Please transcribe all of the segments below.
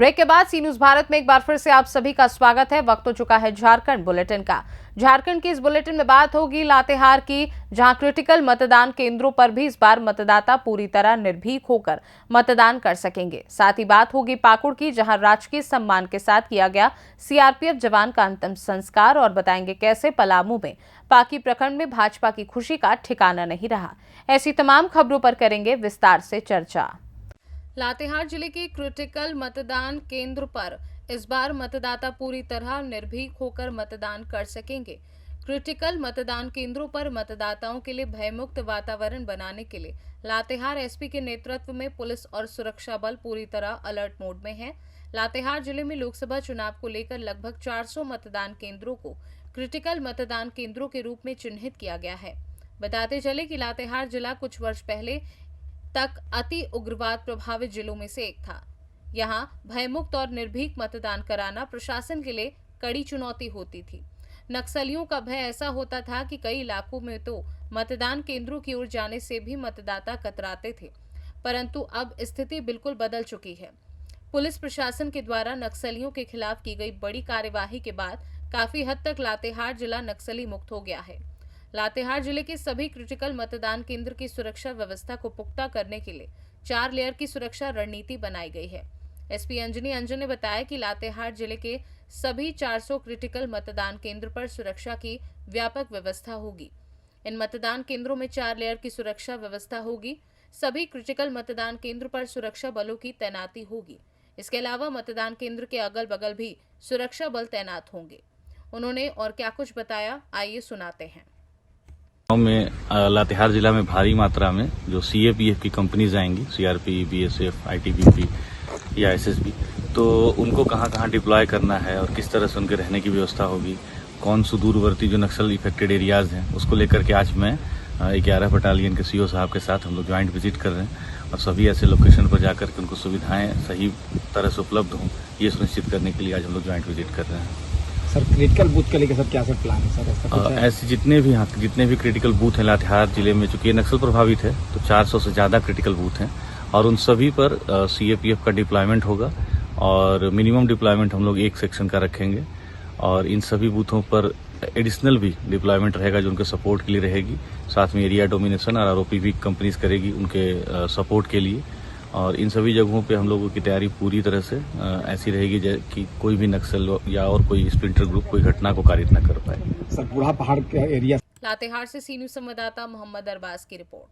Break के बाद सी news Bharat में एक बार फिर से आप सभी का स्वागत है। वक्त हो चुका है झारखंड बुलेटिन का। झारखंड की इस बुलेटिन में बात होगी लातेहार की, जहां क्रिटिकल मतदान केंद्रों पर भी इस बार मतदाता पूरी तरह निर्भीक होकर मतदान कर सकेंगे। साथ ही बात होगी पाकुड़ की, जहां राजकीय सम्मान के साथ किया गया सीआरपीएफ जवान का अंतिम संस्कार, और बताएंगे कैसे पलामू में पाकी प्रखंड में भाजपा की खुशी का ठिकाना नहीं रहा। ऐसी तमाम खबरों पर करेंगे विस्तार से चर्चा। लातेहार जिले के क्रिटिकल मतदान केंद्र पर इस बार मतदाता पूरी तरह निर्भीक होकर मतदान कर सकेंगे। क्रिटिकल मतदान केंद्रों पर मतदाताओं के लिए भयमुक्त वातावरण बनाने के लिए लातेहार एसपी के नेतृत्व में पुलिस और सुरक्षा बल पूरी तरह अलर्ट मोड में है। लातेहार जिले में लोकसभा चुनाव को लेकर लगभग 400 मतदान केंद्रों को क्रिटिकल मतदान केंद्रों के रूप में चिन्हित किया गया है। बताते चले कि लातेहार जिला कुछ वर्ष पहले तक अति उग्रवाद प्रभावित जिलों में से एक था। यहाँ भयमुक्त और निर्भीक मतदान कराना प्रशासन के लिए कड़ी चुनौती होती थी। नक्सलियों का भय ऐसा होता था कि कई इलाकों में तो मतदान केंद्रों की ओर जाने से भी मतदाता कतराते थे, परंतु अब स्थिति बिल्कुल बदल चुकी है। पुलिस प्रशासन के द्वारा नक्सलियों के खिलाफ की गई बड़ी कार्यवाही के बाद काफी हद तक लातेहार जिला नक्सली मुक्त हो गया है। लातेहार जिले के सभी क्रिटिकल मतदान केंद्र की सुरक्षा व्यवस्था को पुख्ता करने के लिए 4 लेयर की सुरक्षा रणनीति बनाई गई है। एसपी अंजनी अंजन ने बताया कि लातेहार जिले के सभी 400 क्रिटिकल मतदान केंद्र पर सुरक्षा की व्यापक व्यवस्था होगी। इन मतदान केंद्रों में 4 लेयर की सुरक्षा व्यवस्था होगी। सभी क्रिटिकल मतदान केंद्र पर सुरक्षा बलों की तैनाती होगी। इसके अलावा मतदान केंद्र के अगल बगल भी सुरक्षा बल तैनात होंगे। उन्होंने और क्या कुछ बताया, आइए सुनाते हैं। में लातेहार जिला में भारी मात्रा में जो सीएपीएफ की कंपनीज आएंगी, सीआरपी, बीएसएफ, आईटीबीपी या एसएसबी, तो उनको कहां कहां डिप्लॉय करना है और किस तरह से उनके रहने की व्यवस्था होगी, कौन सुदूरवर्ती जो नक्सल इफेक्टेड एरियाज हैं उसको लेकर के आज मैं 11 बटालियन के सीओ साहब के साथ हम लोग ज्वाइंट विजिट कर रहे हैं और सभी ऐसे लोकेशन पर जाकर के उनको सुविधाएं सही तरह से उपलब्ध हों, ये सुनिश्चित करने के लिए आज हम लोग ज्वाइंट विजिट कर रहे हैं। सर, क्रिटिकल बूथ के लेकर सर क्या सर प्लान है सर? ऐसे जितने भी क्रिटिकल बूथ हैं लातेहार जिले में, चूंकि ये नक्सल प्रभावित है तो 400 से ज्यादा क्रिटिकल बूथ हैं और उन सभी पर सीएपीएफ का डिप्लॉयमेंट होगा और मिनिमम डिप्लॉयमेंट हम लोग एक सेक्शन का रखेंगे और इन सभी बूथों पर एडिशनल भी डिप्लॉयमेंट रहेगा जो उनके सपोर्ट के लिए रहेगी। साथ में एरिया डोमिनेशन और आरओपी भी कंपनीज करेगी उनके सपोर्ट के लिए और इन सभी जगहों पे हम लोगों की तैयारी पूरी तरह से ऐसी रहेगी कि कोई भी नक्सल या और कोई स्प्लिंटर ग्रुप कोई घटना को कारित न कर पाए। सर, पूरा पहाड़ का एरिया। लातेहार से सी न्यूज संवाददाता मोहम्मद अरबाज की रिपोर्ट।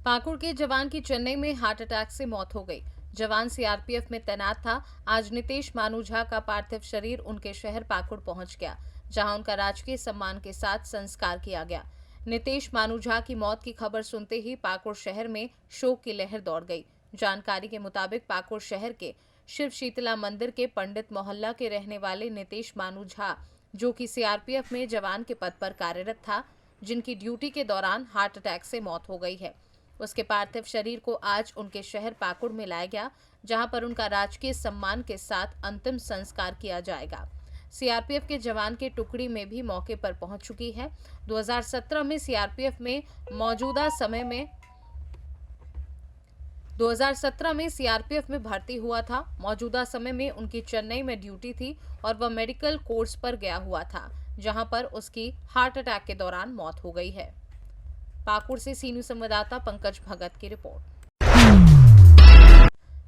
पाकुड़ के जवान की चेन्नई में हार्ट अटैक से मौत हो गई। जवान सीआरपीएफ में तैनात था। आज नितेश मानूझा का पार्थिव शरीर उनके शहर पाकुड़ पहुंच गया, जहां उनका राजकीय सम्मान के साथ संस्कार किया गया। नितेश मानूझा की मौत की खबर सुनते ही पाकुड़ शहर में शोक की लहर दौड़ गई। जानकारी के मुताबिक पाकुड़ शहर के शिव शीतला मंदिर के पंडित मोहल्ला के रहने वाले नितेश मानूझा, जो कि सीआरपीएफ में जवान के पद पर कार्यरत था, जिनकी ड्यूटी के दौरान हार्ट अटैक से मौत हो गई है। उसके पार्थिव शरीर को आज उनके शहर पाकुड़ में लाया गया, जहां पर उनका राजकीय सम्मान के साथ अंतिम संस्कार किया जाएगा। सीआरपीएफ के जवान की टुकड़ी में भी मौके पर पहुंच चुकी है। 2017 में सीआरपीएफ में भर्ती हुआ था। मौजूदा समय में उनकी चेन्नई में ड्यूटी थी और वह मेडिकल कोर्स पर गया हुआ था, जहां पर उसकी हार्ट अटैक के दौरान मौत हो गई है। पाकुड़ से सी न्यूज संवाददाता पंकज भगत की रिपोर्ट।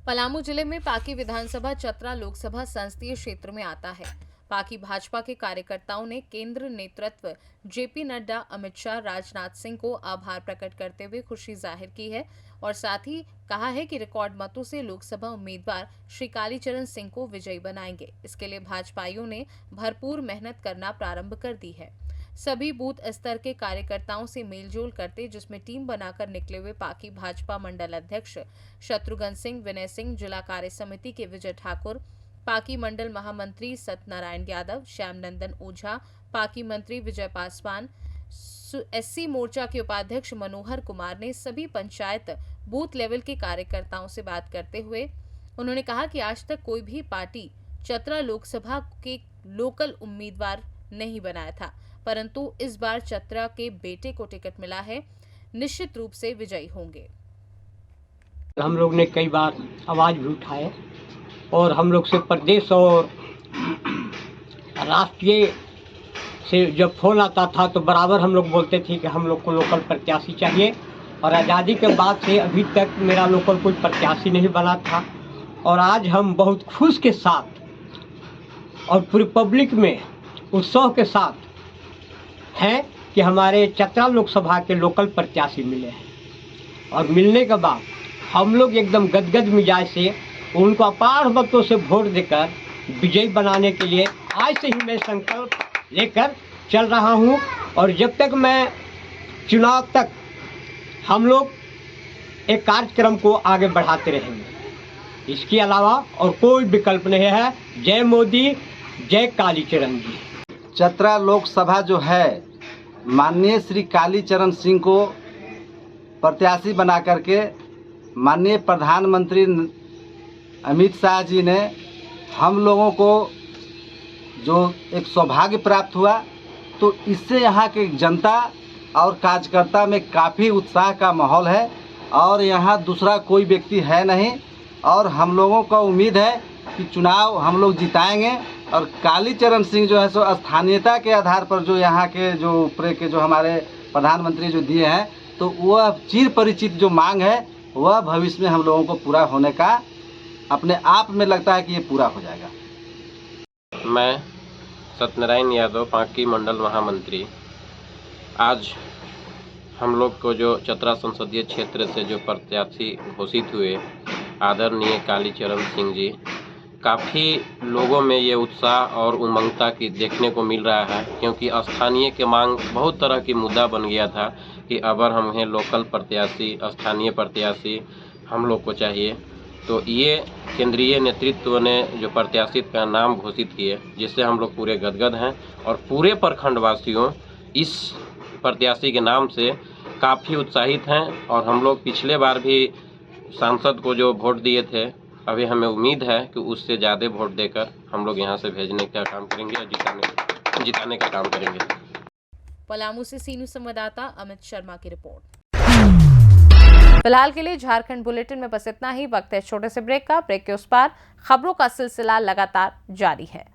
पलामू जिले में पाकी विधानसभा चतरा लोकसभा संसदीय क्षेत्र में आता है। पाकी भाजपा के कार्यकर्ताओं ने केंद्र नेतृत्व जेपी नड्डा, अमित शाह, राजनाथ सिंह को आभार प्रकट करते हुए खुशी जाहिर की है और साथ ही कहा है कि रिकॉर्ड मतों से लोकसभा उम्मीदवार श्री कालीचरण सिंह को विजयी बनाएंगे। इसके लिए भाजपाइयों ने भरपूर मेहनत करना प्रारंभ कर दी है। सभी बूथ स्तर के कार्यकर्ताओं से मेलजोल करते, जिसमें टीम बनाकर निकले हुए पाकी भाजपा मंडल अध्यक्ष शत्रुघ्न सिंह, विनय सिंह, जिला कार्य समिति के विजय ठाकुर, पाकी मंडल महामंत्री सत्यनारायण यादव, श्याम नंदन ओझा, पाकी मंत्री विजय पासवान, एससी मोर्चा के उपाध्यक्ष मनोहर कुमार ने सभी पंचायत बूथ लेवल के कार्यकर्ताओं से बात करते हुए उन्होंने कहा कि आज तक कोई भी पार्टी चतरा लोकसभा के लोकल उम्मीदवार नहीं बनाया था, परंतु इस बार चतरा के बेटे को टिकट मिला है, निश्चित रूप से विजयी होंगे। हम लोग ने कई बार आवाज़ भी उठाए और हम लोग से प्रदेश और राष्ट्रीय से जब फोन आता था तो बराबर हम लोग बोलते थे कि हम लोग को लोकल प्रत्याशी चाहिए। और आज़ादी के बाद से अभी तक मेरा लोकल कोई प्रत्याशी नहीं बना था। और आज हम बहुत खुश के साथ और पूरी पब्लिक में उत्सव के साथ हैं कि हमारे चतरा लोकसभा के लोकल प्रत्याशी मिले हैं। और मिलने के बाद हम लोग एकदम गदगद मिजाज से उनको अपार मतों से वोट देकर विजयी बनाने के लिए आज से ही मैं संकल्प लेकर चल रहा हूं। और जब तक मैं चुनाव तक हम लोग एक कार्यक्रम को आगे बढ़ाते रहेंगे। इसके अलावा और कोई विकल्प नहीं है। जय मोदी, जय कालीचरण जी। चतरा लोकसभा जो है माननीय श्री कालीचरण सिंह को प्रत्याशी बना करके माननीय प्रधानमंत्री अमित शाह जी ने हम लोगों को जो एक सौभाग्य प्राप्त हुआ, तो इससे यहाँ के जनता और कार्यकर्ता में काफ़ी उत्साह का माहौल है। और यहाँ दूसरा कोई व्यक्ति है नहीं। और हम लोगों को उम्मीद है कि चुनाव हम लोग जिताएंगे। और कालीचरण सिंह जो है सो स्थानीयता के आधार पर जो यहाँ के जो ऊपर के जो हमारे प्रधानमंत्री जो दिए हैं, तो वह चिर परिचित जो मांग है वह भविष्य में हम लोगों को पूरा होने का अपने आप में लगता है कि ये पूरा हो जाएगा। मैं सत्यनारायण यादव, पांकी मंडल महामंत्री, आज हम लोग को जो चतरा संसदीय क्षेत्र से जो प्रत्याशी घोषित हुए आदरणीय कालीचरण सिंह जी, काफ़ी लोगों में ये उत्साह और उमंगता की देखने को मिल रहा है। क्योंकि स्थानीय के मांग बहुत तरह की मुद्दा बन गया था कि अगर हमें लोकल प्रत्याशी, स्थानीय प्रत्याशी हम लोग को चाहिए। तो ये केंद्रीय नेतृत्व ने जो प्रत्याशी का नाम घोषित किए, जिससे हम लोग पूरे गदगद हैं। और पूरे प्रखंडवासियों इस प्रत्याशी के नाम से काफ़ी उत्साहित हैं। और हम लोग पिछले बार भी सांसद को जो वोट दिए थे, अभी हमें उम्मीद है कि उससे ज़्यादा वोट देकर हम लोग यहाँ से भेजने का काम करेंगे और जिताने का काम करेंगे। पलामू से सीनू संवाददाता अमित शर्मा की रिपोर्ट। फिलहाल के लिए झारखंड बुलेटिन में बस इतना ही। वक्त है छोटे से ब्रेक का। ब्रेक के उस पार खबरों का सिलसिला लगातार जारी है।